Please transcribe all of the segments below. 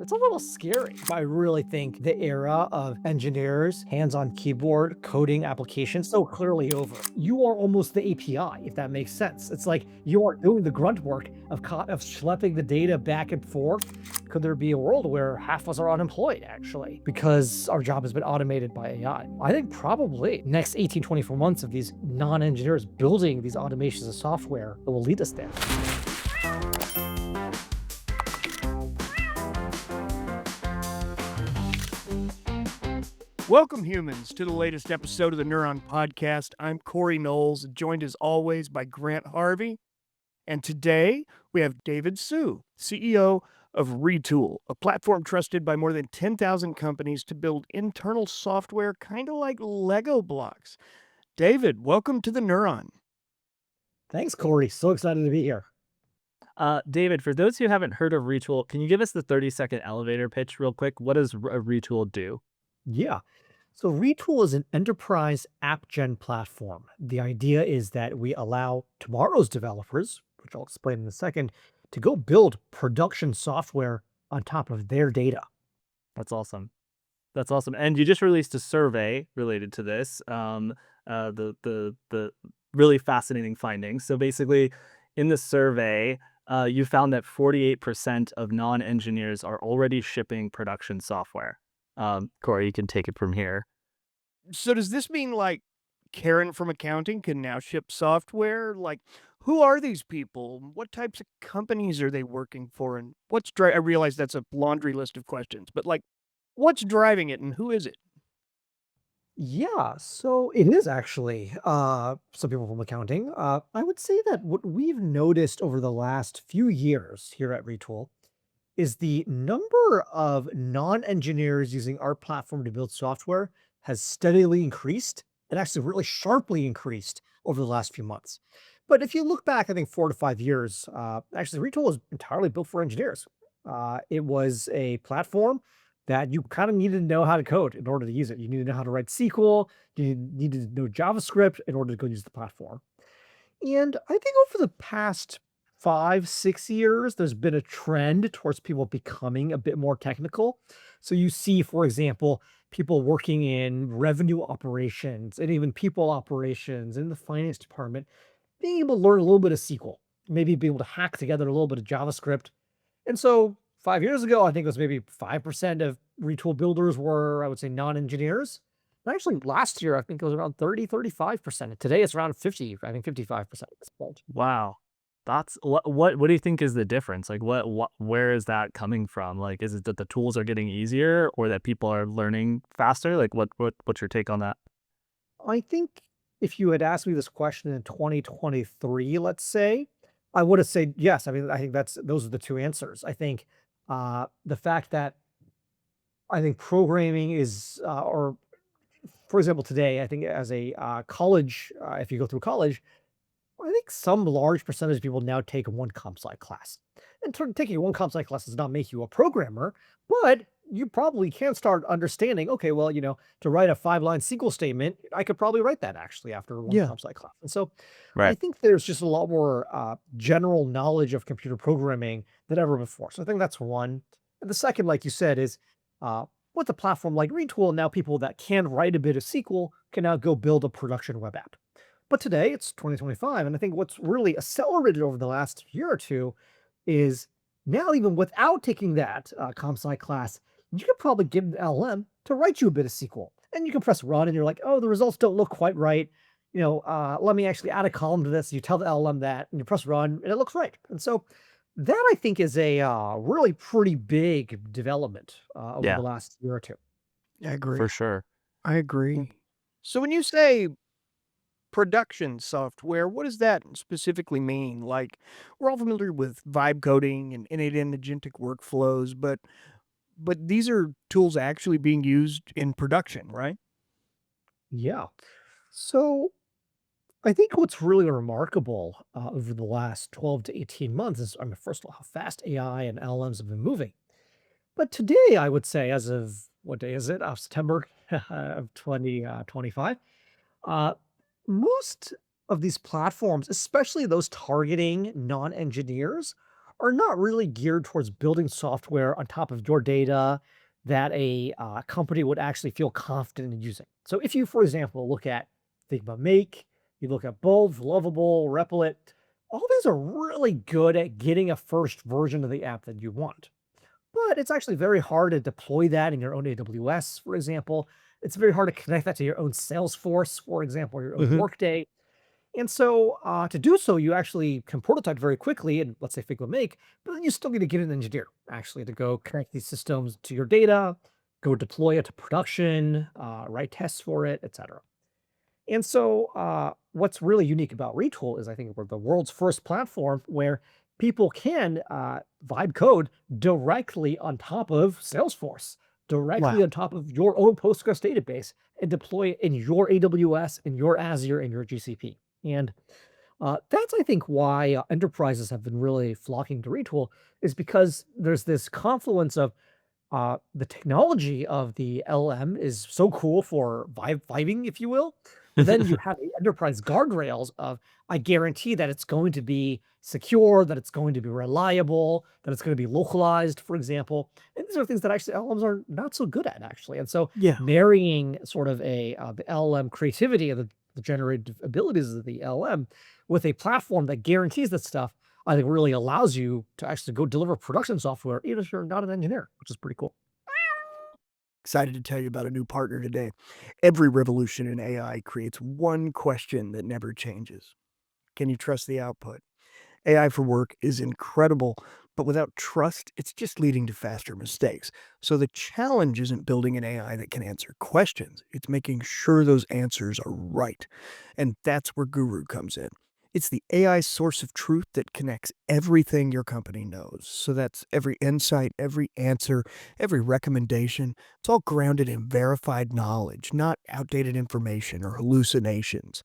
It's a little scary. I really think the era of engineers, hands-on keyboard, coding applications so clearly over. You are almost the API, if that makes sense. It's like you are doing the grunt work of schlepping the data back and forth. Could there be a world where half of us are unemployed, actually, because our job has been automated by AI? I think probably next 18, 24 months of these non-engineers building these automations and software that will lead us there. Welcome, humans, to the latest episode of the Neuron Podcast. I'm Corey Knowles, joined as always by Grant Harvey. And today we have David Hsu, CEO of Retool, a platform trusted by more than 10,000 companies to build internal software kind of like Lego blocks. David, welcome to the Neuron. Thanks, Corey. So excited to be here. David, for those who haven't heard of Retool, can you give us the 30-second elevator pitch real quick? What does a Retool do? Yeah. So Retool is an enterprise AppGen platform. The idea is that we allow tomorrow's developers, which I'll explain in a second, to go build production software on top of their data. That's awesome. That's awesome. And you just released a survey related to this. The really fascinating findings. So basically, in the survey, you found that 48% of non-engineers are already shipping production software. Corey, you can take it from here. So does this mean like Karen from accounting can now ship software? Like, who are these people? What types of companies are they working for? And I realize that's a laundry list of questions, but like, what's driving it and who is it? Yeah, so it is actually some people from accounting. I would say that what we've noticed over the last few years here at Retool is the number of non-engineers using our platform to build software has steadily increased and actually really sharply increased over the last few months. But if you look back, I think 4 to 5 years, actually Retool was entirely built for engineers. It was a platform that you kind of needed to know how to code in order to use it. You needed to know how to write SQL. You needed to know JavaScript in order to go use the platform. And I think over the past 5, 6 years, there's been a trend towards people becoming a bit more technical. So you see, for example, people working in revenue operations and even people operations in the finance department being able to learn a little bit of SQL, maybe be able to hack together a little bit of JavaScript. And so 5 years ago, I think it was maybe 5% of retool builders were, I would say, non-engineers. And actually, last year, I think it was around 30, 35%. Today, it's around 50, I think 55% at this point. Wow. That's what do you think is the difference? Like where is that coming from? Like, is it that the tools are getting easier or that people are learning faster? Like what's your take on that? I think if you had asked me this question in 2023, let's say, I would have said yes. I mean, I think those are the two answers. I think the fact that I think programming is, or for example, today, I think as a college, if you go through college, I think some large percentage of people now take one comp sci class. And taking one comp sci class does not make you a programmer, but you probably can start understanding, okay, well, to write a 5-line SQL statement, I could probably write that actually after one Yeah. comp sci class. And so I Right. think there's just a lot more general knowledge of computer programming than ever before. So I think that's one. And the second, like you said, is uh, with a platform like Retool, now people that can write a bit of SQL can now go build a production web app. But today it's 2025, and I think what's really accelerated over the last year or two is now even without taking that comp sci class, you could probably give the LLM to write you a bit of SQL, and you can press run, and you're like, oh, the results don't look quite right. Let me actually add a column to this. You tell the LLM that, and you press run, and it looks right. And so that I think is a really pretty big development over the Yeah, last year or two. I agree. for sure. I agree. So when you say production software, what does that specifically mean? Like, we're all familiar with vibe coding and innate and agentic workflows, but these are tools actually being used in production, right? Yeah. So I think what's really remarkable over the last 12 to 18 months is, I mean, first of all, how fast AI and LLMs have been moving. But today, I would say, as of what day is it? September of 2025, uh, most of these platforms, especially those targeting non engineers, are not really geared towards building software on top of your data that a company would actually feel confident in using. So if you, for example, look at Figma Make, you look at Bulb, Lovable, Replic, all these are really good at getting a first version of the app that you want. But it's actually very hard to deploy that in your own AWS, for example. It's very hard to connect that to your own Salesforce, for example, or your own Hmm. Workday. And so to do so, you actually can prototype very quickly in, let's say, Figma Make, but then you still need to get an engineer actually to go connect these systems to your data, go deploy it to production, write tests for it, etc. And so, what's really unique about Retool is I think we're the world's first platform where people can vibe code directly on top of Salesforce, directly Wow. on top of your own Postgres database, and deploy it in your AWS, in your Azure, in your GCP. And that's, I think, why enterprises have been really flocking to Retool, is because there's this confluence of the technology of the LM is so cool for vibing, if you will. But then you have the enterprise guardrails of, I guarantee that it's going to be secure, that it's going to be reliable, that it's going to be localized, for example. And these are things that actually LMs are not so good at, actually. And so Yeah. marrying sort of the LM creativity and the generative abilities of the LM with a platform that guarantees that stuff, I think really allows you to actually go deliver production software, even if you're not an engineer, which is pretty cool. Excited to tell you about a new partner today. Every revolution in AI creates one question that never changes. Can you trust the output? AI for work is incredible, but without trust, it's just leading to faster mistakes. So the challenge isn't building an AI that can answer questions, it's making sure those answers are right. And that's where Guru comes in. It's the AI source of truth that connects everything your company knows. So that's every insight, every answer, every recommendation. It's all grounded in verified knowledge, not outdated information or hallucinations.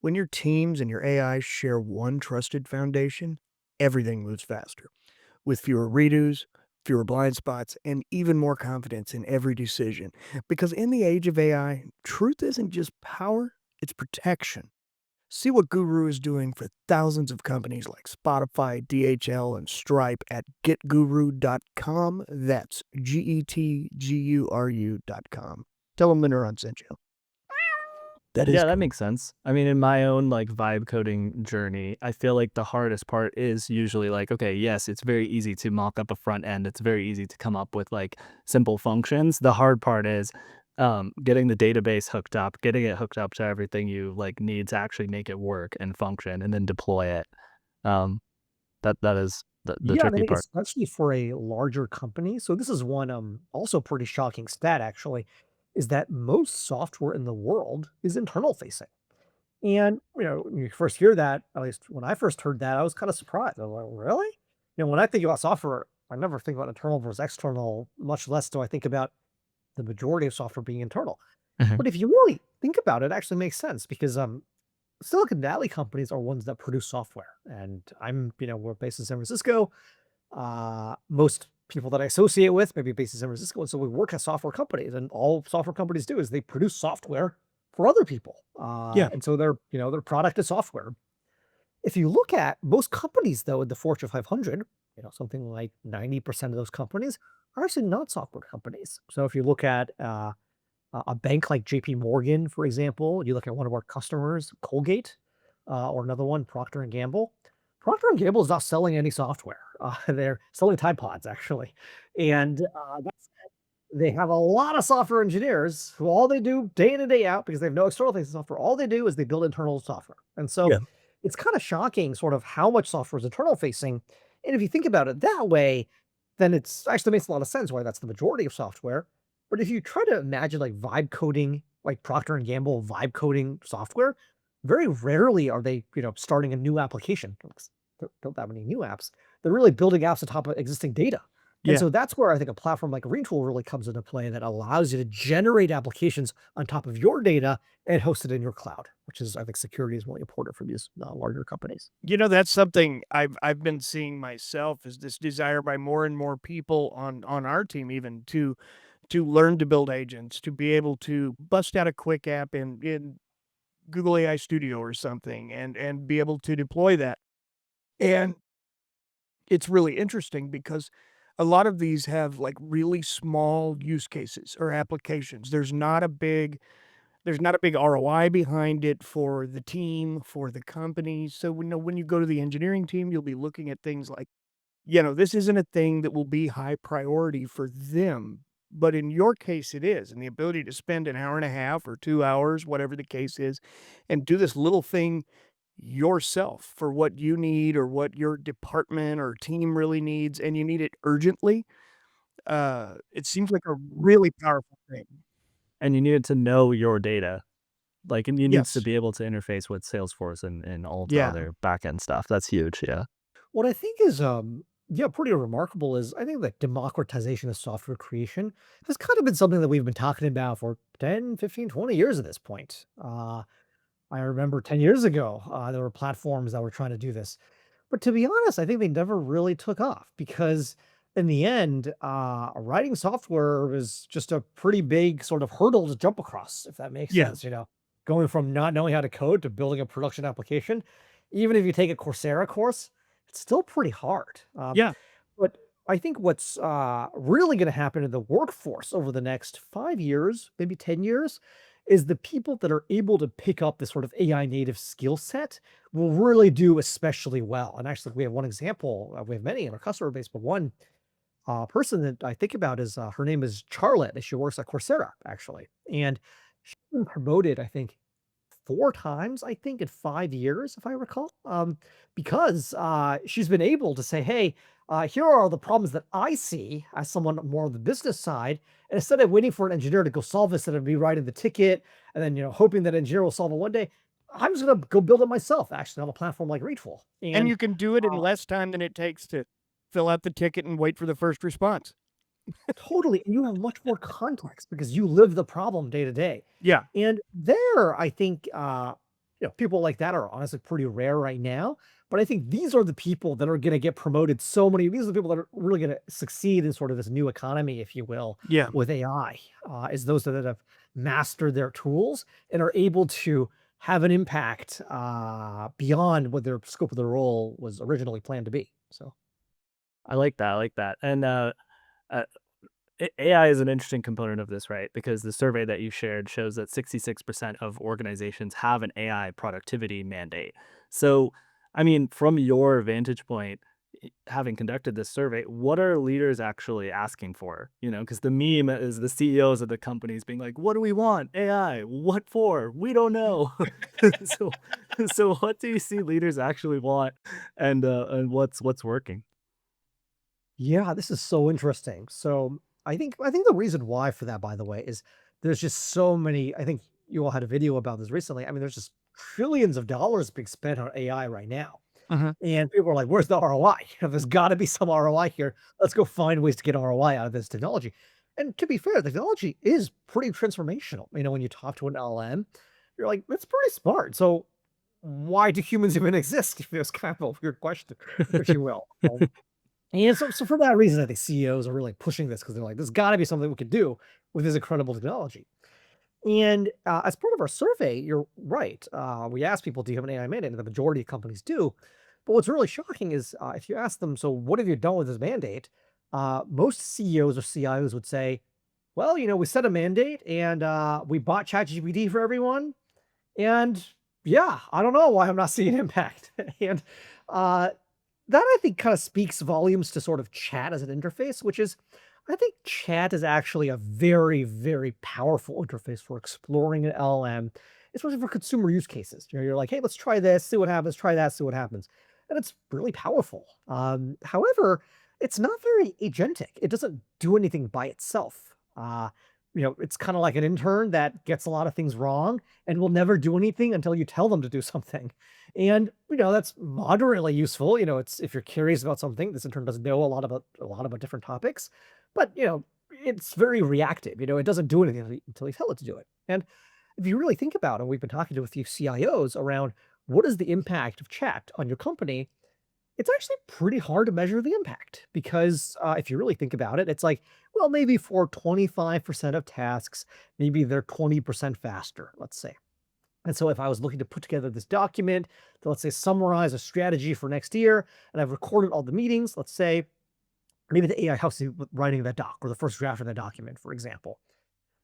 When your teams and your AI share one trusted foundation, everything moves faster, with fewer redos, fewer blind spots, and even more confidence in every decision. Because in the age of AI, truth isn't just power, it's protection. See what Guru is doing for thousands of companies like Spotify, DHL, and Stripe at getguru.com. That's GETGURU.com. Tell them the Neuron sent you. That is Yeah, that cool. makes sense. I mean, in my own like vibe coding journey, I feel like the hardest part is usually like, okay, yes, it's very easy to mock up a front end. It's very easy to come up with like simple functions. The hard part is getting the database hooked up, getting it hooked up to everything you like need to actually make it work and function, and then deploy it. Um, that is the Yeah, and I tricky think part. especially for a larger company. So this is one also pretty shocking stat actually, is that most software in the world is internal facing. And when you first hear that, at least when I first heard that, I was kind of surprised. I was like, really? When I think about software, I never think about internal versus external, much less do I think about the majority of software being internal. Mhm. But if you really think about it, it actually makes sense because Silicon Valley companies are ones that produce software. And we're based in San Francisco. Most people that I associate with maybe based in San Francisco. And so we work at software companies, and all software companies do is they produce software for other people. Yeah. And so their product is software. If you look at most companies, though, in the Fortune 500, something like 90% of those companies are actually not software companies. So if you look at a bank like JP Morgan, for example, you look at one of our customers, Colgate, or another one, Procter and Gamble. Procter and Gamble is not selling any software. They're selling Tide Pods, actually. And they have a lot of software engineers who all they do day in and day out, because they have no external facing software, all they do is they build internal software. And so Yeah. it's kind of shocking sort of how much software is internal facing. And if you think about it that way, then it's actually makes a lot of sense why that's the majority of software. But if you try to imagine like vibe coding, like Procter and Gamble vibe coding software, very rarely are they, starting a new application. Don't build that many new apps. They're really building apps on top of existing data. And Yeah. so that's where I think a platform like Retool really comes into play, that allows you to generate applications on top of your data and host it in your cloud, which is, I think, security is really important for these larger companies. That's something I've been seeing myself, is this desire by more and more people on our team even to learn to build agents, to be able to bust out a quick app in Google AI Studio or something and be able to deploy that. And it's really interesting because a lot of these have like really small use cases or applications. There's not a big ROI behind it for the team, for the company. So when you go to the engineering team, you'll be looking at things like, this isn't a thing that will be high priority for them. But in your case, it is. And the ability to spend an hour and a half or 2 hours, whatever the case is, and do this little thing yourself for what you need or what your department or team really needs, and you need it urgently, it seems like a really powerful thing. And you needed to know your data. Like, and you needs to Yes. be able to interface with Salesforce and all the Yeah. other backend stuff. That's huge, yeah. What I think is, yeah, pretty remarkable is I think that democratization of software creation has kind of been something that we've been talking about for 10, 15, 20 years at this point. I remember 10 years ago, there were platforms that were trying to do this. But to be honest, I think they never really took off because in the end, writing software was just a pretty big sort of hurdle to jump across, if that makes Yeah. sense. Going from not knowing how to code to building a production application, even if you take a Coursera course, it's still pretty hard. Yeah. But I think what's really going to happen in the workforce over the next 5 years, maybe 10 years, is the people that are able to pick up this sort of AI native skill set will really do especially well. And actually, we have one example. We have many in our customer base, but one person that I think about is her name is Charlotte, and she works at Coursera actually, and she's been promoted, I think, 4 times, I think, in 5 years, if I recall, because, she's been able to say, "Hey, here are the problems that I see as someone more on the business side, and instead of waiting for an engineer to go solve this and me writing the ticket and then, hoping that engineer will solve it one day, I'm just gonna go build it myself, actually, on a platform like Retool." And And, you can do it in uh less time than it takes to fill out the ticket and wait for the first response. Totally, and you have much more context because you live the problem day to day. Yeah. And there, I think, people like that are honestly pretty rare right now. But I think these are the people that are going to get promoted so many. These are the people that are really going to succeed in sort of this new economy, if you will, Yeah. with AI, is those that have mastered their tools and are able to have an impact beyond what their scope of the role was originally planned to be. So. I like that, I like that. And, uh AI is an interesting component of this, right? Because the survey that you shared shows that 66% of organizations have an AI productivity mandate. So, I mean, from your vantage point, having conducted this survey, what are leaders actually asking for? Because the meme is the CEOs of the companies being like, "What do we want? AI? What for? We don't know." so, so what do you see leaders actually want, and what's working? Yeah, this is so interesting. So I think the reason why for that, by the way, is there's just so many. I think you all had a video about this recently. I mean, there's just trillions of dollars being spent on AI right now. Mhm. And people are like, where's the ROI? There's got to be some ROI here. Let's go find ways to get ROI out of this technology. And to be fair, the technology is pretty transformational. When you talk to an LM, you're like, it's pretty smart. So why do humans even exist? It's kind of a weird question, if you will. And so for that reason, I think CEOs are really pushing this because they're like, "There's gotta be something we could do with this incredible technology." And, as part of our survey, you're right, we asked people, "Do you have an AI mandate?" And the majority of companies do. But what's really shocking is, if you ask them, "So what have you done with this mandate?" Most CEOs or CIOs would say, "Well, we set a mandate and, we bought ChatGPT for everyone, and yeah, I don't know why I'm not seeing impact." And, uh that I think kind of speaks volumes to sort of chat as an interface, which is, I think chat is actually a very, very powerful interface for exploring an LLM, especially for consumer use cases. You're like, hey, let's try this, see what happens, try that, see what happens. And it's really powerful. However, it's not very agentic. It doesn't do anything by itself. It's kind of like an intern that gets a lot of things wrong and will never do anything until you tell them to do something. And, that's moderately useful. It's if you're curious about something, this intern doesn't know a lot about different topics, but it's very reactive. It doesn't do anything until you tell it to do it. And if you really think about it, we've been talking to a few CIOs around what is the impact of chat on your company. It's actually pretty hard to measure the impact because if you really think about it, it's like, well, maybe for 25% of tasks, maybe they're 20% faster, let's say. And so if I was looking to put together this document to, let's say, summarize a strategy for next year, and I've recorded all the meetings, let's say, maybe the AI helps you with writing that doc or the first draft of that document, for example.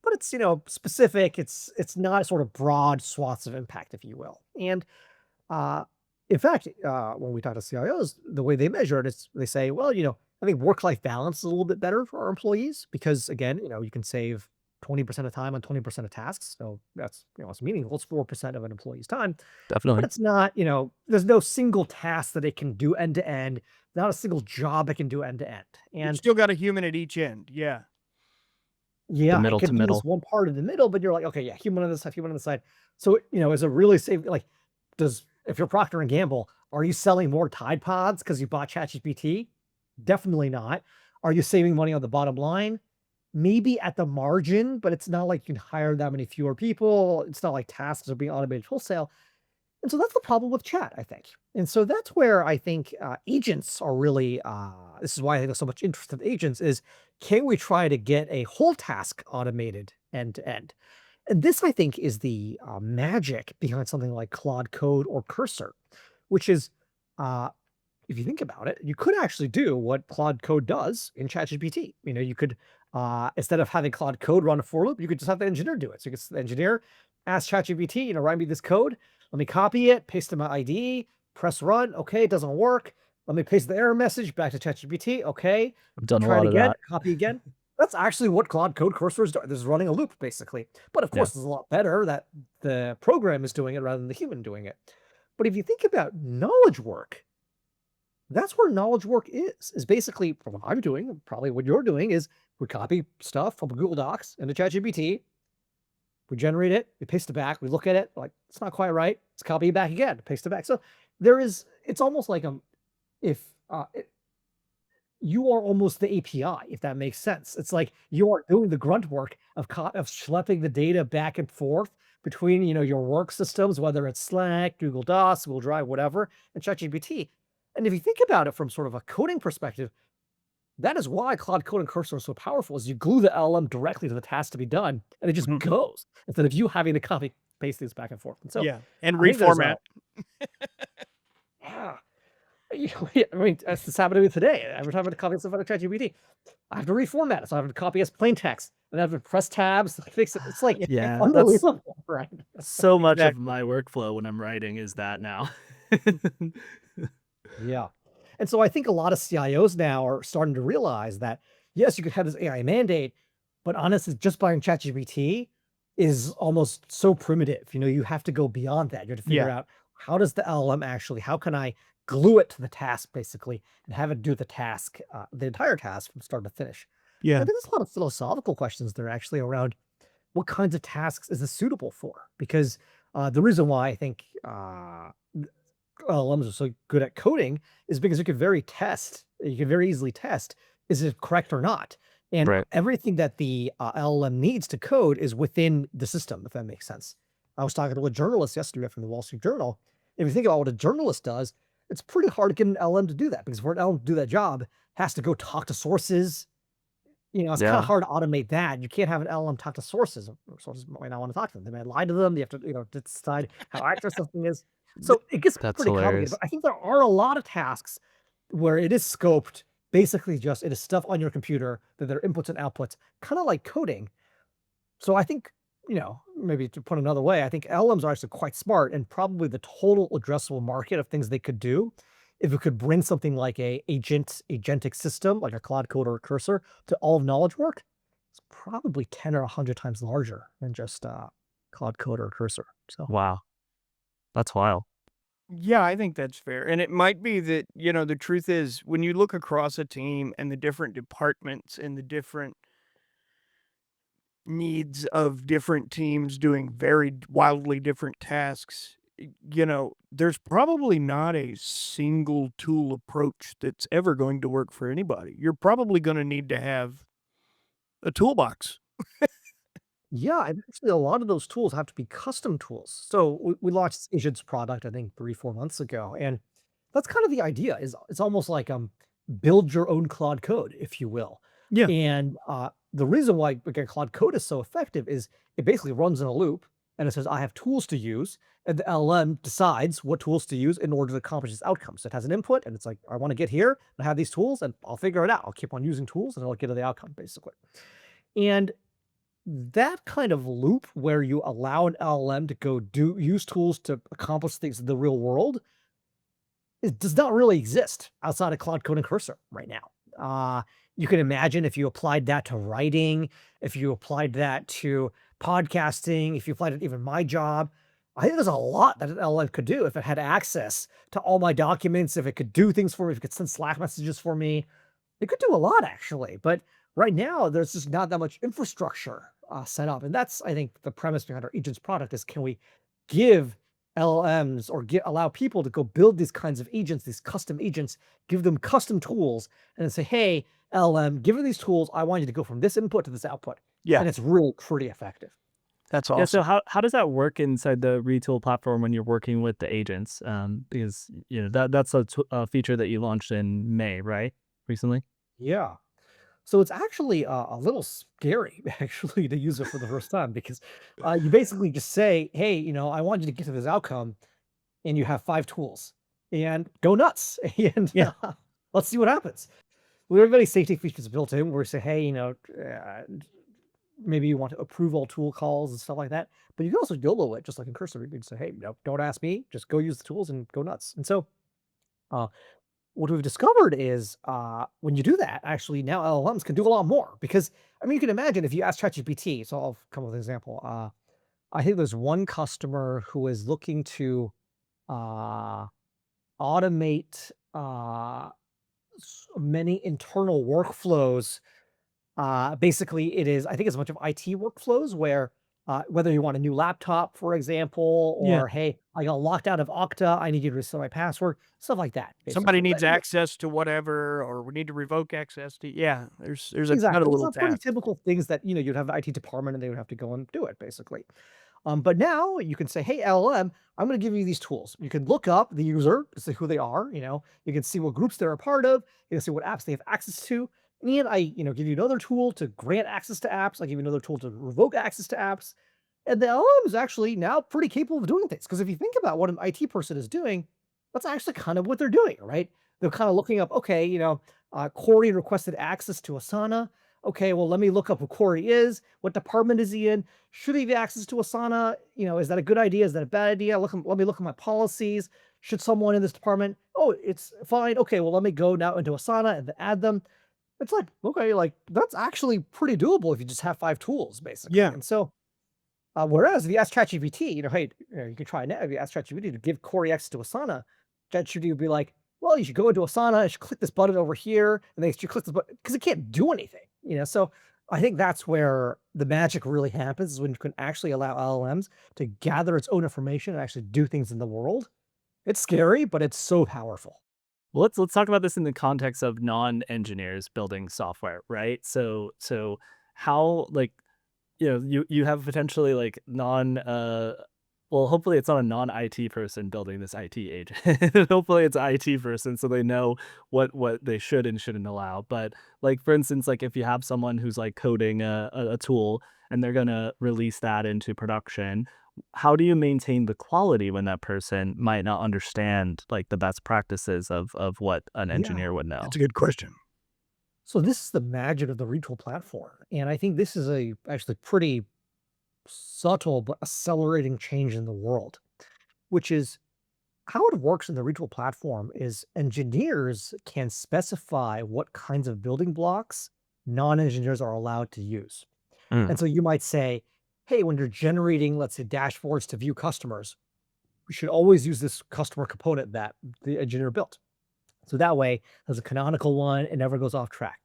But it's, specific. It's not sort of broad swaths of impact, if you will. And uh, in fact, when we talk to CIOs, the way they measure it is they say, well, I think work-life balance is a little bit better for our employees because, again, you can save 20% of time on 20% of tasks. So that's, it's meaningful. It's 4% of an employee's time, but Definitely. it's not, there's no single task that it can do end to end, not a single job it can do end to end. You've And still got a human at each end. Yeah. The yeah, it middle to could do this middle. one part in the middle, but you're like, okay, yeah, human on this side, human on the side. So, is it really safe? Like, if you're Procter and Gamble, are you selling more Tide Pods because you bought ChatGPT? Definitely not. Are you saving money on the bottom line? Maybe at the margin, but it's not like you can hire that many fewer people. It's not like tasks are being automated wholesale. And so that's the problem with chat, I think. And so that's where I think agents are really, this is why I think there's so much interest in agents is can we try to get a whole task automated end to end? And this, I think, is the magic behind something like Claude Code or Cursor, which is, uh, if you think about it, you could actually do what Claude Code does in ChatGPT. You could, instead of having Claude Code run a for loop, you could just have the engineer do it. So you could the engineer ask ChatGPT, write me this code. Let me copy it, paste in my IDE, press run. Okay, it doesn't work. Let me paste the error message back to ChatGPT. Okay, I've done a try it lot of again, that. copy again. That's actually what Claude Code Cursor is doing. This is running a loop, basically. But of Yeah. course, it's a lot better that the program is doing it rather than the human doing it. But if you think about knowledge work, that's where knowledge work is basically what I'm doing, and probably what you're doing is we copy stuff from Google Docs into ChatGPT, we generate it, we paste it back, we look at it, like, it's not quite right. Let's copy it back again, paste it back. So it's almost like if you are almost the API, if that makes sense. It's like you are doing the grunt work of schlepping the data back and forth between, your work systems, whether it's Slack, Google Docs, Google Drive, whatever, and ChatGPT. And if you think about it from sort of a coding perspective, that is why Cloud Code and Cursor are so powerful is you glue the LM directly to the task to be done, and it just Mhm. goes instead of you having to copy paste these back and forth. And so Yeah. And I think there's a reformat. yeah. Yeah, I mean, that's just happened to me today. Every time I have to copy stuff out of ChatGPT, I have to reformat it. So I have to copy as plain text and I have to press tabs to fix it. It's like Yeah, that's unbelievable, right? so much of Exactly. my workflow when I'm writing is that now. Yeah. And so I think a lot of CIOs now are starting to realize that, yes, you could have this AI mandate, but honestly, just buying ChatGPT is almost so primitive. You have to go beyond that. You have to figure Yeah. out how does the LLM actually, how can I glue it to the task basically and have it do the task, the entire task from start to finish. I Yeah. think there's a lot of philosophical questions there actually around what kinds of tasks is this suitable for? Because the reason why I think LLMs are so good at coding is because you can very easily test, is it correct or not? And Right. everything that the LLM needs to code is within the system, if that makes sense. I was talking to a journalist yesterday from the Wall Street Journal. If you think about what a journalist does, it's pretty hard to get an LM to do that because for an LM to do that job, it has to go talk to sources. It's kind of Yeah, hard to automate that. You can't have an LM talk to sources. Sources might not want to talk to them. They might lie to them. You have to, decide how accurate something is. Th- So it gets that's pretty complicated. hilarious. But I think there are a lot of tasks where it is scoped basically just it is stuff on your computer that are inputs and outputs, kind of like coding. So I think, maybe to put another way, I think LMs are actually quite smart and probably the total addressable market of things they could do. If it could bring something like agentic system, like a Claude Code or a Cursor, to all of knowledge work, it's probably 10 or 100 times larger than just Claude Code or Cursor. So Wow, that's wild. Yeah, I think that's fair. And it might be that, the truth is when you look across a team and the different departments and the different needs of different teams doing very wildly different tasks, there's probably not a single tool approach that's ever going to work for anybody. You're probably going to need to have a toolbox. yeah, and actually a lot of those tools have to be custom tools. So we launched this agents product, I think 3, 4 months ago. And that's kind of the idea is it's almost like build your own Claude code, if you will. Yeah. And the reason why again Claude code is so effective is it basically runs in a loop. and it says, I have tools to use. And the LLM decides what tools to use in order to accomplish its outcome. So it has an input and it's like, I want to get here and I have these tools and I'll figure it out. I'll keep on using tools and I'll get to the outcome basically. And that kind of loop where you allow an LLM to go use tools to accomplish things in the real world, it does not really exist outside of Cloud Code and Cursor right now. You can imagine if you applied that to writing, if you applied that to podcasting, if you applied it to even my job, I think there's a lot that an LLM could do if it had access to all my documents, if it could do things for me, if it could send Slack messages for me. It could do a lot actually, but right now there's just not that much infrastructure set up, and that's I think the premise behind our agents product is can we give LLMs or allow people to go build these kinds of agents, these custom agents, give them custom tools, and then say, hey, LLM, given these tools, I want you to go from this input to this output, Yeah, and it's really pretty effective. that's Yeah, so awesome. how does that work inside the Retool platform when you're working with the agents? Because that's a feature that you launched in May, right? Recently. Yeah. So it's actually a little scary, actually, to use it for the first time because you basically just say, "Hey, I want you to get to this outcome," and you have 5 tools, and go nuts, and Yeah. let's see what happens. We have many safety features built in where we say, "Hey, maybe you want to approve all tool calls and stuff like that," but you can also YOLO it, just like in Cursor. You can say, "Hey, no, don't ask me. Just go use the tools and go nuts." And so, uh, what we've discovered is when you do that, actually now LLMs can do a lot more because I mean you can imagine if you ask ChatGPT. So I'll come with an example. I think there's one customer who is looking to uh, automate many internal workflows. Basically, it is I think it's a bunch of IT workflows where whether you want a new laptop, for example, Yeah. or hey, I got locked out of Okta, I need you to reset my password, stuff like that, Somebody basically. But needs access to whatever, or we need to revoke access to, yeah, there's a ton of exactly. It's little not pretty tasks. typical things that, you'd have an IT department and they would have to go and do it basically. But now you can say, hey, LLM, I'm going to give you these tools. You can look up the user to see who they are. You can see what groups they're a part of. You can see what apps they have access to. And I, give you another tool to grant access to apps. I give you another tool to revoke access to apps. And the LLM is actually now pretty capable of doing things. Because if you think about what an IT person is doing, that's actually kind of what they're doing, right? They're kind of looking up, okay, Corey requested access to Asana. Okay, well, let me look up who Corey is. What department is he in? Should he have access to Asana? Is that a good idea? Is that a bad idea? Let me look at my policies. Should someone in this department? Oh, it's fine. Okay, well, let me go now into Asana and then add them. It's like, okay, like that's actually pretty doable if you just have 5 tools, basically. Yeah. And so whereas if you ask ChatGPT, hey, you can try it now. If you ask ChatGPT to give Corey access to Asana, ChatGPT would be like, well, you should go into Asana, you should click this button over here, and then you should click this button because it can't do anything. So I think that's where the magic really happens is when you can actually allow LLMs to gather its own information and actually do things in the world. It's scary, but it's so powerful. Well, let's talk about this in the context of non-engineers building software, right? So how like you have potentially like well, hopefully it's not a non-IT person building this IT agent. Hopefully it's an IT person so they know what they should and shouldn't allow. But like for instance, like if you have someone who's like coding a tool and they're gonna release that into production, how do you maintain the quality when that person might not understand like the best practices of what an Yeah. engineer would know? That's a good question. So this is the magic of the Retool platform. And I think this is a actually pretty subtle but accelerating change in the world, which is how it works in the Retool platform is engineers can specify what kinds of building blocks non-engineers are allowed to use. Mm, And so you might say, hey, when you're generating, let's say, dashboards to view customers, we should always use this customer component that the engineer built. So that way, there's a canonical one, it never goes off track.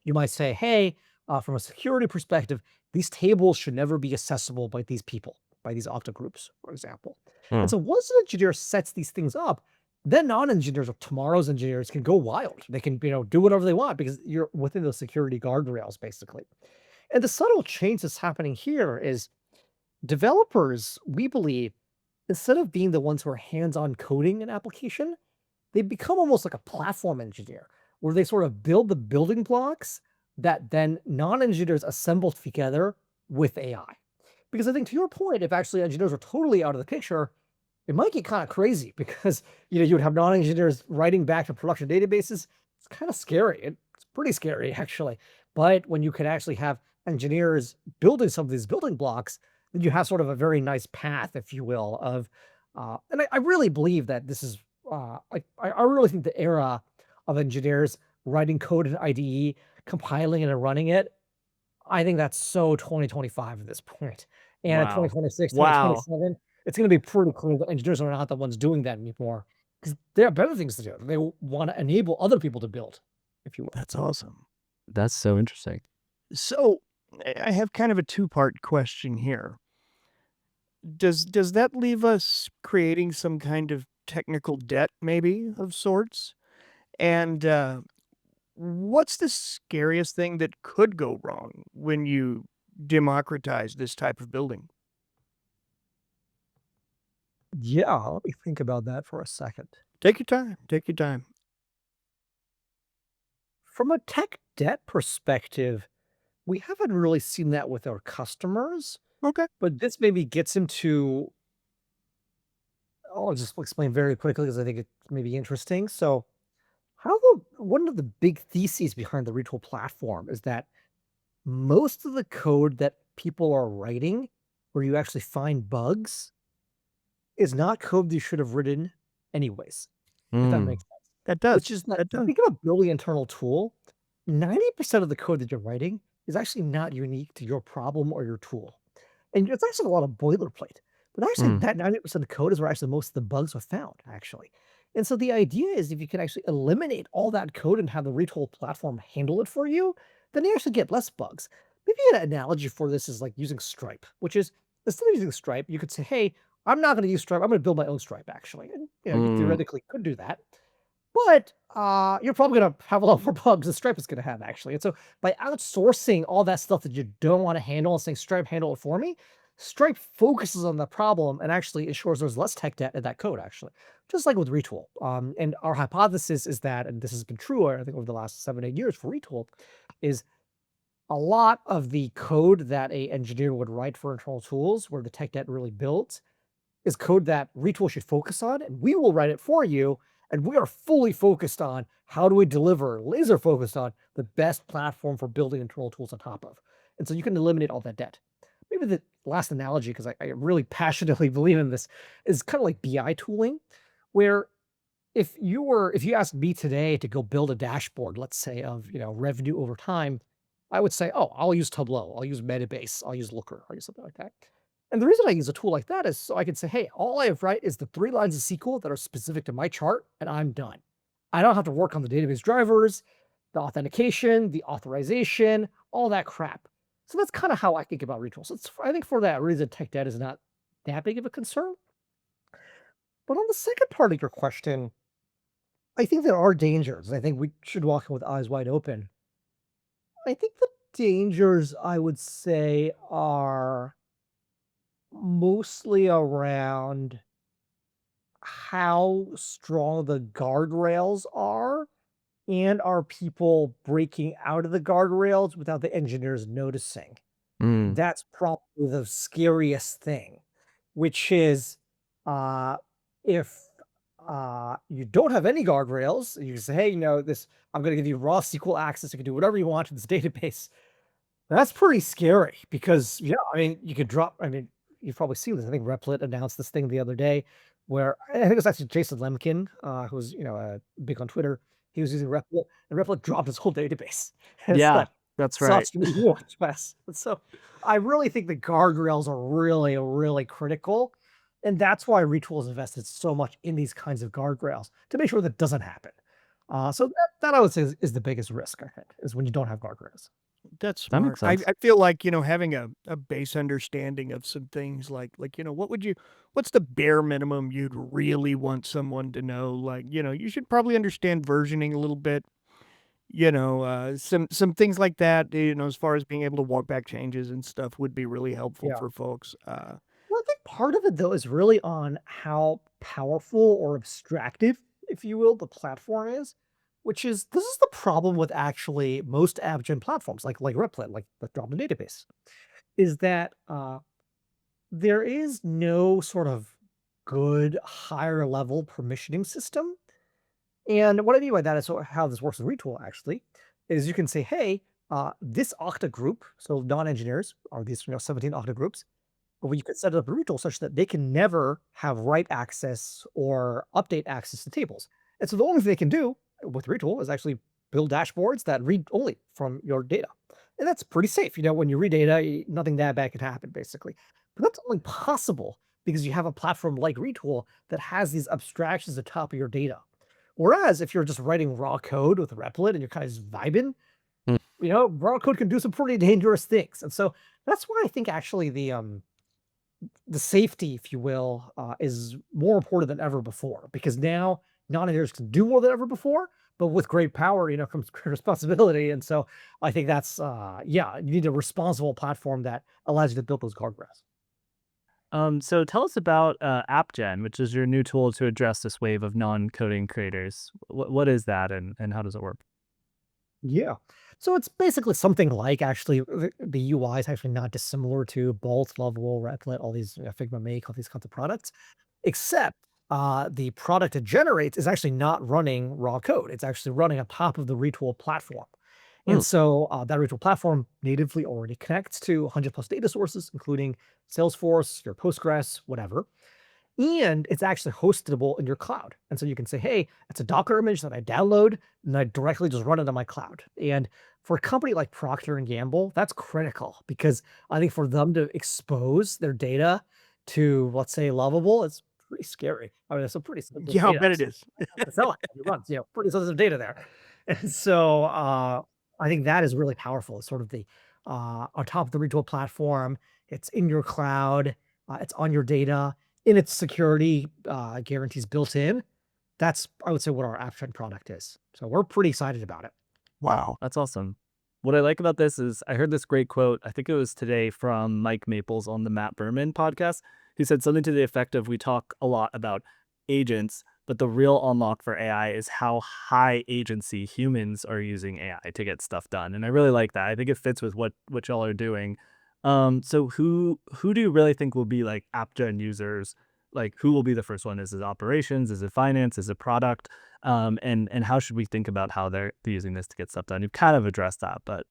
You might say, hey, from a security perspective, these tables should never be accessible by these people, by these Okta groups, for example. And mm. so once an engineer sets these things up, then non-engineers or tomorrow's engineers can go wild. They can, do whatever they want because you're within those security guardrails, basically. And the subtle change that's happening here is developers, we believe, instead of being the ones who are hands-on coding an application, they become almost like a platform engineer where they sort of build the building blocks that then non-engineers assemble together with AI. Because I think to your point, if actually engineers are totally out of the picture, it might get kind of crazy because you would have non-engineers writing back to production databases. It's kind of scary. It's pretty scary actually. But when you can actually have engineers building some of these building blocks, then you have sort of a very nice path, if you will, of and I really believe that this is I really think the era of engineers writing code in IDE, compiling it and running it, I think that's so 2025 at this point. And at Wow. 2026, Wow. 2027, it's gonna be pretty clear that engineers are not the ones doing that anymore because they have better things to do. They wanna enable other people to build, if you will. That's awesome. That's so interesting. So I have kind of a two-part question here. Does that leave us creating some kind of technical debt, maybe of sorts? And what's the scariest thing that could go wrong when you democratize this type of building? Yeah, let me think about that for a second. Take your time. Take your time. From a tech debt perspective, we haven't really seen that with our customers, Okay. but this maybe gets into I'll just explain very quickly because I think it may be interesting. So, one of the big theses behind the Retool platform is that most of the code that people are writing, where you actually find bugs, is not code you should have written anyways, if that Mm. makes sense. That does. Which is that That if you does. think of a building internal tool, 90% of the code that you're writing is actually not unique to your problem or your tool. And it's actually a lot of boilerplate. But actually, Mm. that 90% of code is where actually most of the bugs are found, actually. And so the idea is if you can actually eliminate all that code and have the Retool platform handle it for you, then you actually get less bugs. Maybe an analogy for this is like using Stripe, which is instead of using Stripe, you could say, hey, I'm not going to use Stripe. I'm going to build my own Stripe, actually. And you Mm. theoretically could do that. But, you're probably gonna have a lot more bugs than Stripe is gonna have, actually, and so by outsourcing all that stuff that you don't wanna handle and saying, "Stripe, handle it for me," Stripe focuses on the problem and actually ensures there's less tech debt in that code, actually, just like with Retool. And our hypothesis is that, and this has been true, I think, over the last 7, 8 years for Retool, is a lot of the code that a engineer would write for internal tools where the tech debt really builds is code that Retool should focus on, and we will write it for you. And we are fully focused on how do we deliver, laser focused on the best platform for building internal tools on top of. And so you can eliminate all that debt. Maybe the last analogy, because I really passionately believe in this, is kind of like BI tooling, where if you asked me today to go build a dashboard, let's say of revenue over time, I would say, oh, I'll use Tableau, I'll use Metabase, I'll use Looker, I'll use something like that. And the reason I use a tool like that is so I can say, hey, all I have write is the 3 lines of SQL that are specific to my chart, and I'm done. I don't have to work on the database drivers, the authentication, the authorization, all that crap. So that's kind of how I think about retools. I think for that reason, tech debt is not that big of a concern. But on the second part of your question, I think there are dangers. I think we should walk in with eyes wide open. I think the dangers I would say are mostly around how strong the guardrails are and are people breaking out of the guardrails without the engineers noticing. Mm. That's probably the scariest thing, which is uh, if you don't have any guardrails, you say, hey, this, I'm going to give you raw SQL access. You can do whatever you want to this database. That's pretty scary because, yeah, I mean, you could drop, I mean, you've probably seen this. I think Replit announced this thing the other day where I think it was actually Jason Lemkin, who's, big on Twitter. He was using Replit and Replit dropped his whole database. And it's Yeah, like, that's right. such a huge mess. And so I really think the guardrails are really, really critical. And that's why Retool has invested so much in these kinds of guardrails to make sure that doesn't happen. So that I would say is the biggest risk, I think, is when you don't have guardrails. That's That makes smart. I sense. I feel like, having a base understanding of some things like, what's the bare minimum you'd really want someone to know? Like, you should probably understand versioning a little bit, some things like that, as far as being able to walk back changes and stuff would be really helpful Yeah. for folks. Well, I think part of it though is really on how powerful or abstractive, if you will, the platform is, which is this is the problem with actually most AppGen platforms like Replit, like the Drop in database, is that there is no sort of good higher level permissioning system. And what I mean by that is how this works with Retool actually is you can say, hey, this Okta group, so non-engineers are these 17 Okta groups, but you could set it up a Retool such that they can never have write access or update access to tables. And so the only thing they can do with Retool is actually build dashboards that read only from your data. And that's pretty safe. When you read data, nothing that bad can happen, basically. But that's only possible because you have a platform like Retool that has these abstractions at the top of your data. Whereas if you're just writing raw code with Replit and you're kind of just vibing, Mm. raw code can do some pretty dangerous things. And so that's why I think actually the safety, if you will, is more important than ever before because now non-engineers can do more than ever before, but with great power, comes great responsibility. And so I think that's, yeah, you need a responsible platform that allows you to build those guardrails. So tell us about AppGen, which is your new tool to address this wave of non-coding creators. What is that, and how does it work? Yeah. So it's basically something like actually the UI is actually not dissimilar to Bolt, Lovable, Replit, all these Figma Make, all these kinds of products, except the product it generates is actually not running raw code. It's actually running on top of the Retool platform. And Mm. so that Retool platform natively already connects to 100 plus data sources, including Salesforce, your Postgres, whatever. And it's actually hostable in your cloud. And so you can say, hey, it's a Docker image that I download and I directly just run it on my cloud. And for a company like Procter and Gamble, that's critical because I think for them to expose their data to, let's say, Lovable, it's pretty scary. I mean, it's a pretty sensitive Yeah, I'll data. bet it is. To sell it, it runs, pretty sensitive data there. And so I think that is really powerful. It's sort of the on top of the retail platform, it's in your cloud, it's on your data, in its security guarantees built in. That's, I would say, what our AppGen product is. So we're pretty excited about it. Wow. That's awesome. What I like about this is I heard this great quote, I think it was today from Mike Maples on the Matt Berman podcast. He said something to the effect of, we talk a lot about agents, but the real unlock for AI is how high agency humans are using AI to get stuff done. And I really like that. I think it fits with what y'all are doing. So who do you really think will be like AppGen users? Like, who will be the first one? Is it operations? Is it finance? Is it product? And how should we think about how they're using this to get stuff done? You've kind of addressed that, but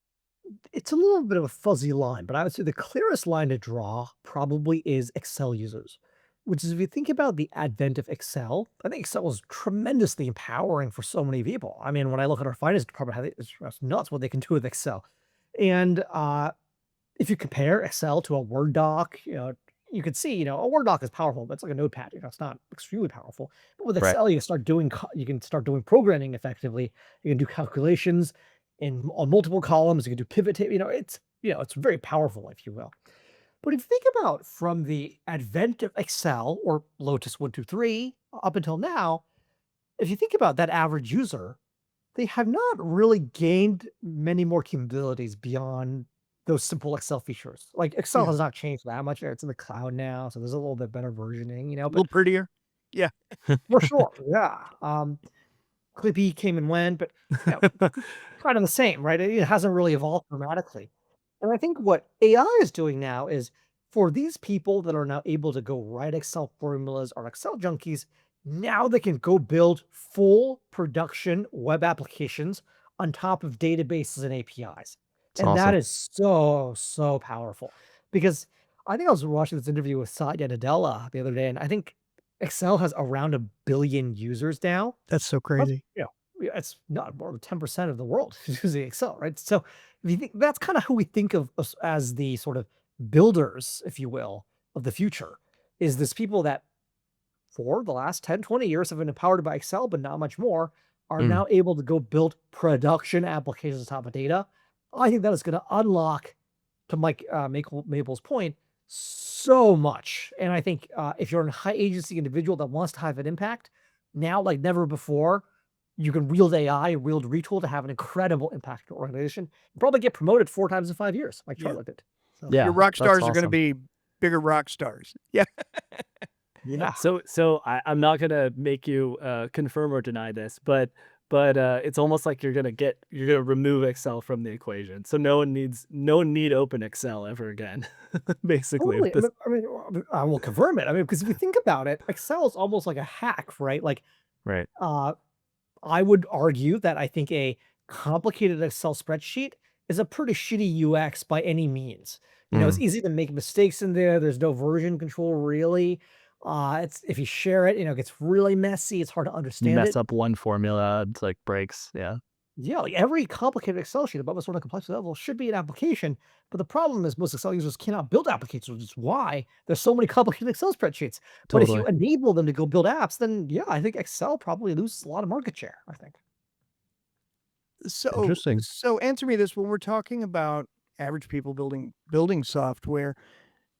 It's a little bit of a fuzzy line, but I would say the clearest line to draw probably is Excel users, which is if you think about the advent of Excel, I think Excel was tremendously empowering for so many people. I mean, when I look at our finance department, it's nuts what they can do with Excel. And if you compare Excel to a Word doc, you could see, a Word doc is powerful, but it's like a notepad. It's not extremely powerful. But with right. Excel, you can start doing programming effectively. You can do calculations on multiple columns. You can do pivot table. It's very powerful, if you will. But if you think about from the advent of Excel or Lotus 123 up until now, if you think about that average user, they have not really gained many more capabilities beyond those simple Excel features. Like Excel Yeah. has not changed that much. It's in the cloud now, so there's a little bit better versioning, A but little prettier. Yeah. for sure, yeah. Clippy came and went, but you know, kind of the same, right? It hasn't really evolved dramatically. And I think what AI is doing now is for these people that are now able to go write Excel formulas or Excel junkies, now they can go build full production web applications on top of databases and APIs. It's And that awesome. is so, so powerful because I think I was watching this interview with Satya Nadella the other day, and I think Excel has around 1 billion users now. That's so That's, crazy. it's not more than 10% of the world is using Excel, right? So if you think that's kind of who we think of us as the sort of builders, if you will, of the future, is this people that for the last 10, 20 years have been empowered by Excel, but not much more, are Mm. now able to go build production applications on top of data. I think that is going to unlock, to Maple's point, so much. And I think if you're a high agency individual that wants to have an impact, now like never before, you can wield AI, wield Retool to have an incredible impact on your organization. And probably get promoted 4 times in 5 years, like Yeah. Charlotte did. So Your Yeah, rock that's stars are gonna awesome. be bigger rock stars. Yeah. yeah. So I'm not gonna make you confirm or deny this, but but it's almost like you're gonna remove Excel from the equation. So no one need open Excel ever again. Basically, with Totally. this. I will confirm it. I mean, because if you think about it, Excel is almost like a hack, right? Like, Right. uh, I would argue that I think a complicated Excel spreadsheet is a pretty shitty UX by any means. It's Mm. easy to make mistakes in there. There's no version control really. It's if you share it, it gets really messy. It's hard to You understand mess it. up one formula, it's like breaks. Yeah. Yeah, like every complicated Excel sheet above a sort of complexity level should be an application. But the problem is most Excel users cannot build applications, which is why there's so many complicated Excel spreadsheets. But if you Totally. enable them to go build apps, then yeah, I think Excel probably loses a lot of market share, I think. So Interesting. so answer me this, when we're talking about average people building software,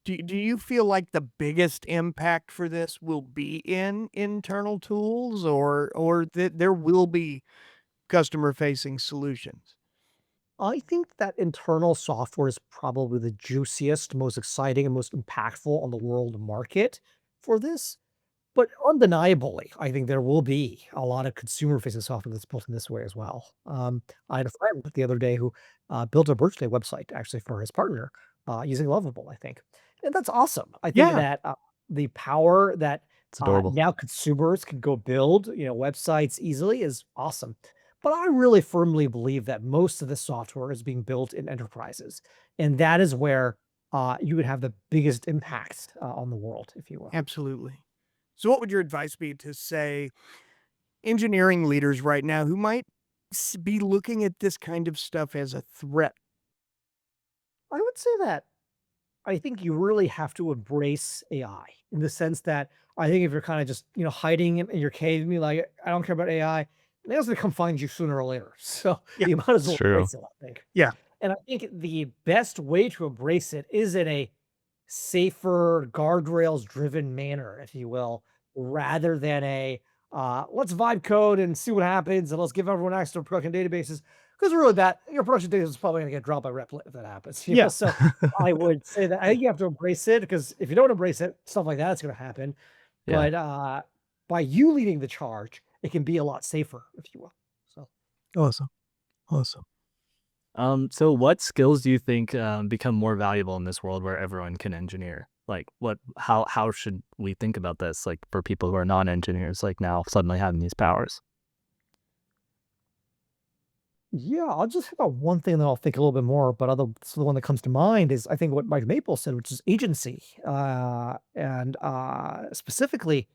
do you feel like the biggest impact for this will be in internal tools, or that there will be customer facing solutions? I think that internal software is probably the juiciest, most exciting, and most impactful on the world market for this. But undeniably, I think there will be a lot of consumer-facing software that's built in this way as well. I had a friend the other day who built a birthday website actually for his partner using Lovable, I think, and that's awesome. I think Yeah, that the power that It's adorable. now consumers can go build, websites easily is awesome. But I really firmly believe that most of the software is being built in enterprises, and that is where you would have the biggest impact on the world, if you will. absolutely. So what would your advice be to, say, engineering leaders right now who might be looking at this kind of stuff as a threat? I would say that I think you really have to embrace AI in the sense that I think if you're kind of just, hiding in your cave and be like, I don't care about AI, they're gonna come find you sooner or later. So Yeah, you might as It's well true. embrace it, I think. yeah, And I think the best way to embrace it is in a safer, guardrails driven manner, if you will, rather than a let's vibe code and see what happens and let's give everyone access to production databases. Because really that your production data is probably gonna get dropped by Replic if that happens. yeah, So I would say that I think you have to embrace it because if you don't embrace it, stuff like that's gonna happen. Yeah. But by you leading the charge, it can be a lot safer, if you will. So awesome, awesome. So what skills do you think become more valuable in this world where everyone can engineer? Like how should we think about this? Like for people who are non-engineers, like now suddenly having these powers. yeah, I'll just hit on one thing that I'll think a little bit more, but so the one that comes to mind is I think what Mike Maple said, which is agency. And specifically,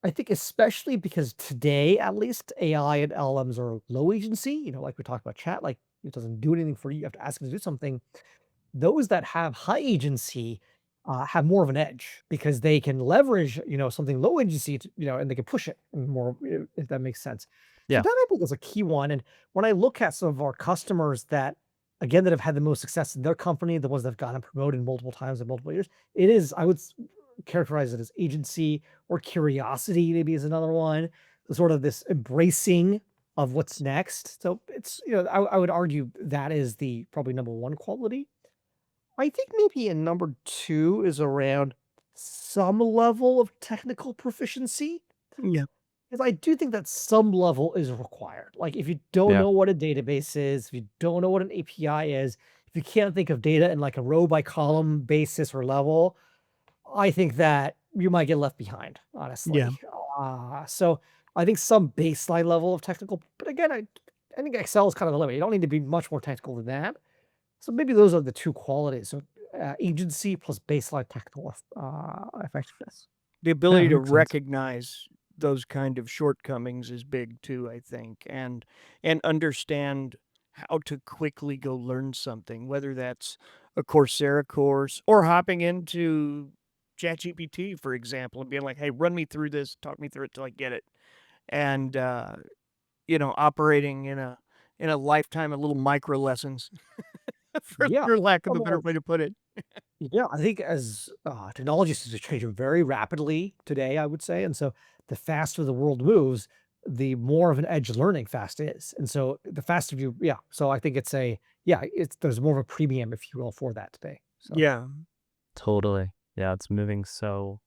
I think especially because today, at least, AI and LLMs are low agency, like we talked about chat, like it doesn't do anything for you. You have to ask it to do something. Those that have high agency, have more of an edge because they can leverage, something low agency to, and they can push it more, if that makes sense. So Yeah. that I think is a key one. And when I look at some of our customers that, again, that have had the most success in their company, the ones that have gotten promoted multiple times in multiple years, it is, I would characterize it as agency or curiosity, maybe is another one. So sort of this embracing of what's next. So it's, I would argue that is the probably number one quality. I think maybe a number 2 is around some level of technical proficiency, Yeah, because I do think that some level is required. Like, if you don't Yeah. know what a database is, if you don't know what an API is, if you can't think of data in, like, a row by column basis or level, I think that you might get left behind, yeah. honestly. So I think some baseline level of technical, but again, I think Excel is kind of the limit. You don't need to be much more technical than that. So maybe those are the 2 qualities. So, agency plus baseline technical effectiveness. The Yeah, ability that to makes sense. recognize those kind of shortcomings is big too, I think, and understand how to quickly go learn something, whether that's a Coursera course or hopping into ChatGPT, for example, and being like, "Hey, run me through this, talk me through it till I get it." And operating in a lifetime of little micro lessons, Yeah. for lack of a better Well, way to put it. yeah, I think as, technology is changing very rapidly today, I would say, and so the faster the world moves, the more of an edge learning fast is, and so the faster you yeah, so I think it's there's more of a premium, if you will, for that today, so Yeah. Totally. Yeah, it's moving so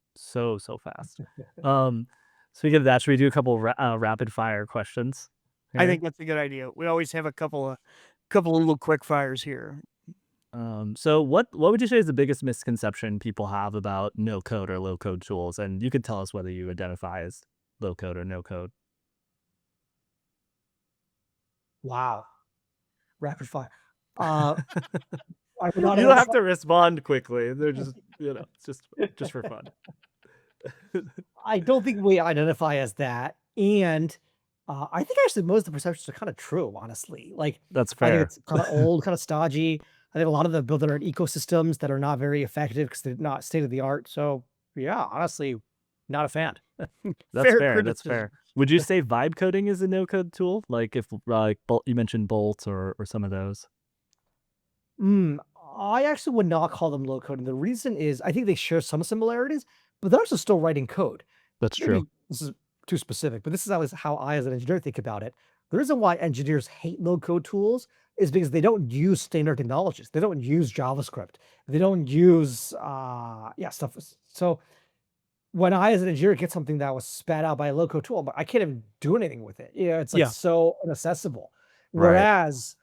fast. Um, Speaking of that, should we do a couple rapid fire questions? I here. think that's a good idea. We always have a couple of little quick fires here. So what would you say is the biggest misconception people have about no code or low code tools? And you could tell us whether you identify as low code or no code. Wow, rapid fire. Uh, I would not You don't have identify. to respond quickly. They're just, it's just for fun. I don't think we identify as that, and, I think actually most of the perceptions are kinda true, honestly. Like, That's I think fair. it's kinda old, kinda stodgy. I think a lot of them build their own ecosystems that are not very effective because 'cause they're not state of the art. So, yeah, honestly, not a fan. That's Fair fair. That's criticism. fair. Would you say vibe coding is a no code tool? Like if like you mentioned Bolt or some of those. Mm, I actually would not call them low code, and the reason is I think they share some similarities, but they're also still writing code. That's true. Maybe this is too specific, but this is always how I, as an engineer, think about it. The reason why engineers hate low code tools is because they don't use standard technologies. They don't use JavaScript. They don't use, yeah, stuff. So when I, as an engineer, get something that was spat out by a low code tool, but I can't even do anything with it. You know, it's like Yeah. so inaccessible. Right. Whereas,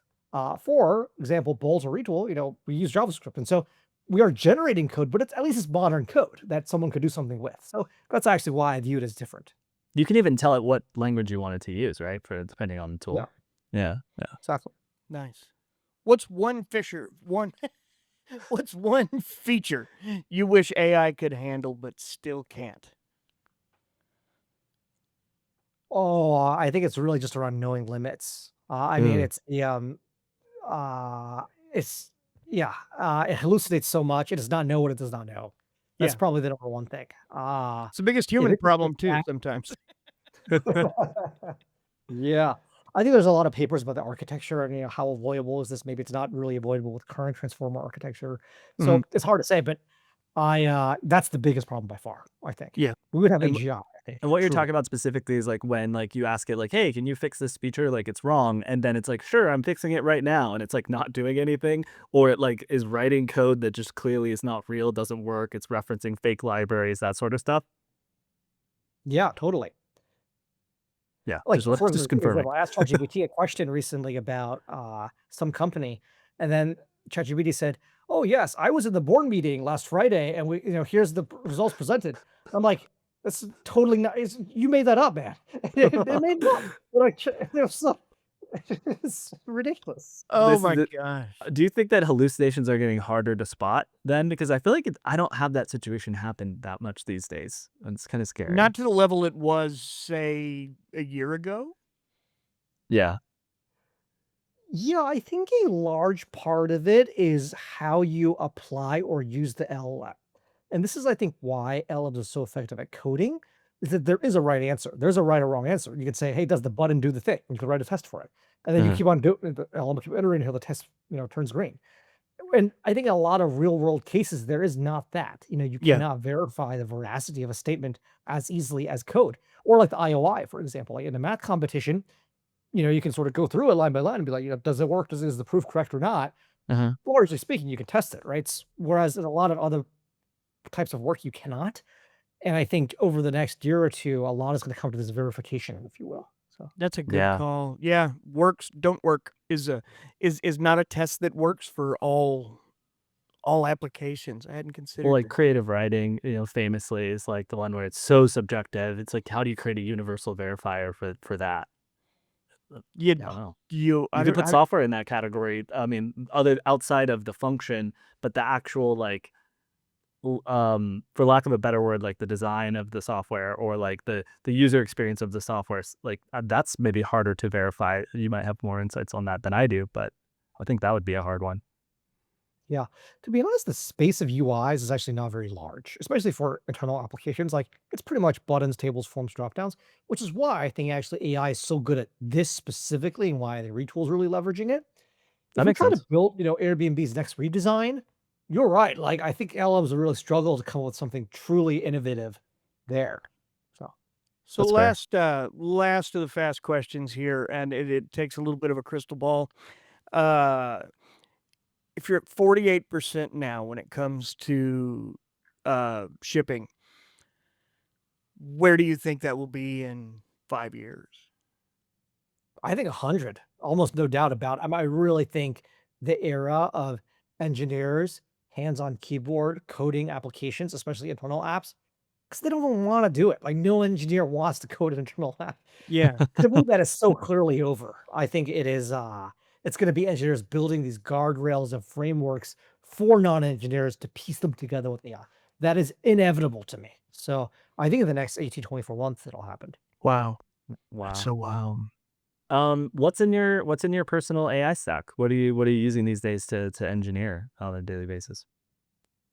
for example, Bolt or Retool, we use JavaScript, and so we are generating code, but at least it's modern code that someone could do something with. So that's actually why I view it as different. You can even tell it what language you want it to use, right? For depending on the Yeah, tool. Yeah. Yeah. exactly. Nice. What's one fisher one what's one feature you wish AI could handle but still can't? Oh, I think it's really just around knowing limits. I mean, Ooh. it's it's yeah, it hallucinates so much. It does not know what it does not know. That's Yeah. probably the number one thing. It's the biggest If human it can problem too act sometimes. yeah. I think there's a lot of papers about the architecture and, how avoidable is this? Maybe it's not really avoidable with current transformer architecture. Mhm. So it's hard to say, but that's the biggest problem by far, I think. Yeah. We would have And AGI, I think, And what you're truly. talking about specifically is like when like you ask it like, "Hey, can you fix this feature? Like it's wrong." And then it's like, "Sure, I'm fixing it right now." And it's like not doing anything, or it like is writing code that just clearly is not real, doesn't work, it's referencing fake libraries, that sort of stuff. Yeah, totally. Yeah, Like, for just confirming. example, I asked ChatGPT a question recently about, some company, and then ChatGPT said, "Oh, yes, I was in the board meeting last Friday, and here's the results presented." I'm like, "That's totally not you made that up, man." It made it up. Like, so it's ridiculous. Oh This my is it. gosh. Do you think that hallucinations are getting harder to spot then? Because I feel like I don't have that situation happen that much these days, and it's kind of scary. Not to the level it was, say, a year ago? Yeah. Yeah, I think a large part of it is how you apply or use the LLM. And this is, I think, why LLMs are so effective at coding, is that there is a right answer. There's a right or wrong answer. You can say, "Hey, does the button do the thing?" And you can write a test for it. And then you Uh-huh. keep on doing the LLM will keep iterating until the test, turns green. And I think in a lot of real world cases, there is not that. You Yeah. cannot verify the veracity of a statement as easily as code. Or like the IOI, for example, like in a math competition, you can sort of go through it line by line and be like, does it work? Is the proof correct or not? Uh-huh. Largely speaking, you can test it, right? Whereas in a lot of other types of work, you cannot. And I think over the next year or two, a lot is going to come to this verification, if you will. So That's a good Yeah. call. Yeah, works, don't work is not a test that works for all applications. I hadn't Well, considered like that. creative writing, famously is like the one where it's so subjective. It's like, how do you create a universal verifier for that? I You don't know. you You could put software in that category. I mean, other outside of the function, but the actual like, for lack of a better word, like the design of the software or like the user experience of the software, like that's maybe harder to verify. You might have more insights on that than I do, but I think that would be a hard one. yeah, to be honest, the space of UIs is actually not very large, especially for internal applications. Like it's pretty much buttons, tables, forms, dropdowns, which is why I think actually AI is so good at this specifically and why the retool is really leveraging it. That If you're makes trying to sense. build, Airbnb's next redesign, you're right. Like I think LLMs will really struggle to come up with something truly innovative there. So So That's fair. last of the fast questions here, and it takes a little bit of a crystal ball. Uh, if you're at 48% now when it comes to shipping, where do you think that will be in 5 years? I think 100, almost no doubt about it. I really think the era of engineers, hands-on keyboard coding applications, especially internal apps, because they don't wanna do it. Like, no engineer wants to code an internal app. Yeah. I believe that is so clearly over. I think it's gonna be engineers building these guardrails and frameworks for non-engineers to piece them together with AI. That is inevitable to me. So, I think in the next 18, 24 months, it'll happen. Wow. That's Wow. so wild. What's in your personal AI stack? What are you using these days to engineer on a daily basis?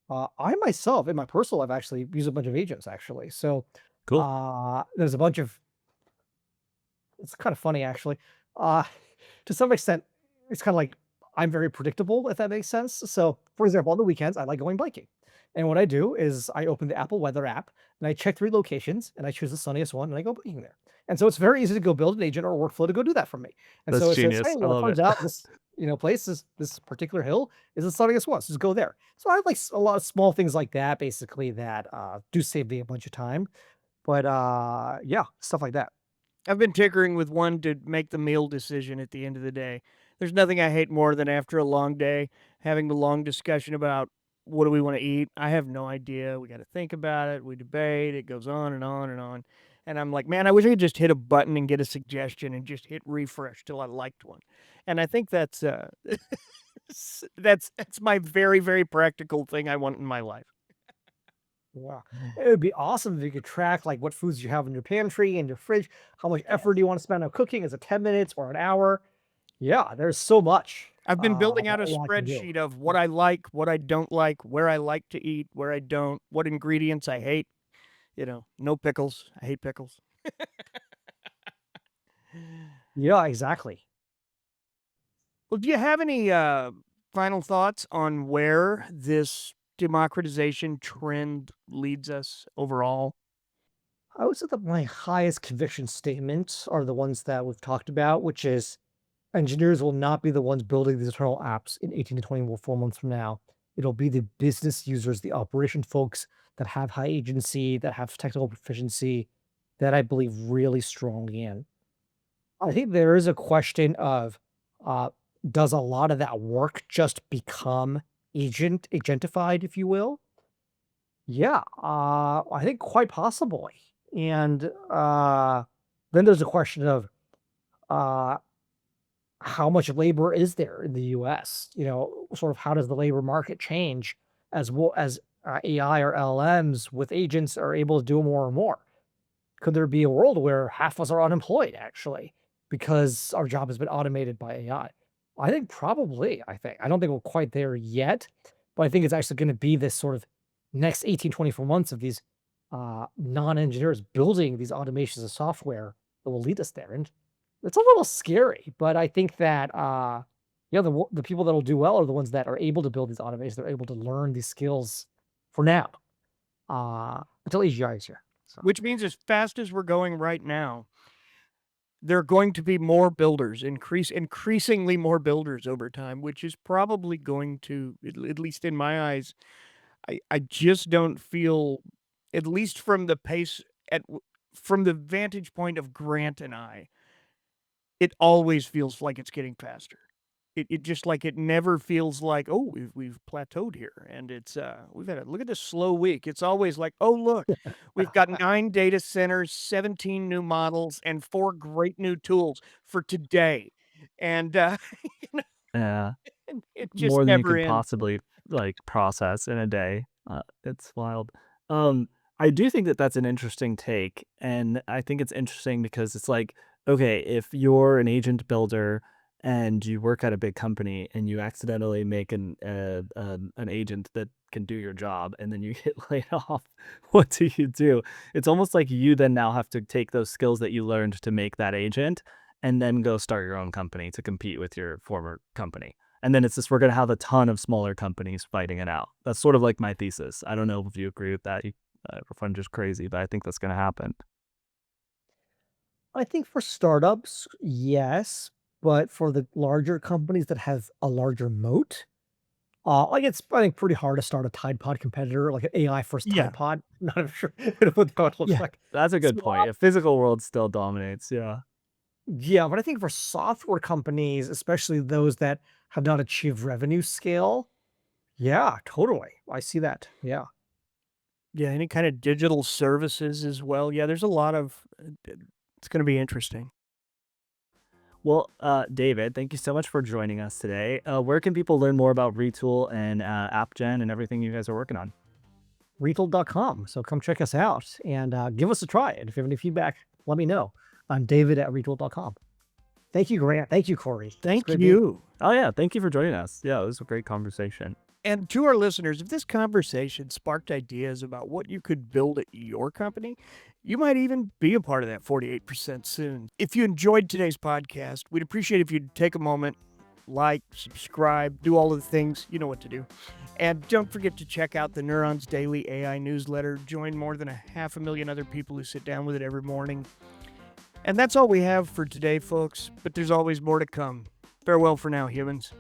I myself, in my personal life, actually use a bunch of agents, actually. So, Cool. there's a bunch of it's kind of funny actually. Uh, to some extent, it's kind of like I'm very predictable, if that makes sense. So, for example, on the weekends, I like going biking. And what I do is I open the Apple Weather app and I check 3 locations and I choose the sunniest one and I go biking there. And so it's very easy to go build an agent or a workflow to go do that for me. And That's so it says, genius. hey, I well, it love turns it. out this place, this particular hill is the sunniest one. So just go there. So I have like a lot of small things like that, basically, that do save me a bunch of time. But yeah, stuff like that. I've been tinkering with one to make the meal decision at the end of the day. There's nothing I hate more than after a long day, having the long discussion about what do we want to eat. I have no idea. We got to think about it. We debate. It goes on and on and on. And I'm like, man, I wish I could just hit a button and get a suggestion and just hit refresh till I liked one. And I think that's that's my very, very practical thing I want in my life. Wow. It would be awesome if you could track like what foods you have in your pantry and your fridge, how much effort do you want to spend on cooking? Is it 10 minutes or an hour? Yeah, there's so much I've been building that out a AI can do. spreadsheet of what I like, what I don't like, where I like to eat, where I don't, what ingredients I hate. No pickles. I hate pickles. Yeah, exactly. Well, do you have any final thoughts on where this democratization trend leads us overall? I would say that my highest conviction statements are the ones that we've talked about, which is engineers will not be the ones building these internal apps in 18 to 24 months from now. It'll be the business users, the operation folks that have high agency, that have technical proficiency, that I believe really strongly in. I think there is a question of, uh, does a lot of that work just become agentified, if you will? Yeah, I think quite possibly. And then there's a question of uh, how much labor is there in the US? Sort of how does the labor market change as well as AI or LLMs with agents are able to do more and more? Could there be a world where half of us are unemployed actually because our job has been automated by AI? I think probably. I don't think we're quite there yet, but I think it's actually going to be this sort of next 18, 24 months of these non-engineers building these automations of software that will lead us there. And it's a little scary, but I think that yeah, the people that'll do well are the ones that are able to build these automations. They're able to learn these skills for now until AGI is here. So. Which means as fast as we're going right now, there are going to be more builders, increasingly more builders over time, which is probably going to, at least in my eyes, I just don't feel, at least from the pace from the vantage point of Grant and I, it always feels like it's getting faster. It just like it never feels like, oh, we've plateaued here, and it's we've had look at this slow week. It's always like, oh look, we've got 9 data centers, 17 new models, and 4 great new tools for today, and Yeah. it just More than you never could ends. possibly, like, process in a day. It's wild. Um, I do think that that's an interesting take, and I think it's interesting because it's like, okay, if you're an agent builder and you work at a big company and you accidentally make an agent that can do your job and then you get laid off, what do you do? It's almost like you then now have to take those skills that you learned to make that agent and then go start your own company to compete with your former company. And then it's just we're gonna have a ton of smaller companies fighting it out. That's sort of like my thesis. I don't know if you agree with that. If I'm just crazy, but I think that's gonna happen. I think for startups, yes, but for the larger companies that have a larger moat, like it's I think pretty hard to start a Tide Pod competitor, like an AI first Tide Yeah. Pod. Not even sure what that looks Yeah, like. that's a good So point. If physical world still dominates, yeah. Yeah, but I think for software companies, especially those that have not achieved revenue scale, yeah, totally. I see that. Yeah. Yeah, any kind of digital services as well. Yeah, there's a lot of it's going to be interesting. Well, David, thank you so much for joining us today. Where can people learn more about Retool and AppGen and everything you guys are working on? Retool.com. So come check us out and give us a try. And if you have any feedback, let me know. I'm David at retool.com. Thank you, Grant. Thank you, Corey. It's Thank great being. you. Oh, yeah. Thank you for joining us. Yeah, it was a great conversation. And to our listeners, if this conversation sparked ideas about what you could build at your company, you might even be a part of that 48% soon. If you enjoyed today's podcast, we'd appreciate if you'd take a moment, like, subscribe, do all of the things. You know what to do. And don't forget to check out the Neurons Daily AI newsletter. Join more than 500,000 other people who sit down with it every morning. And that's all we have for today, folks, but there's always more to come. Farewell for now, humans.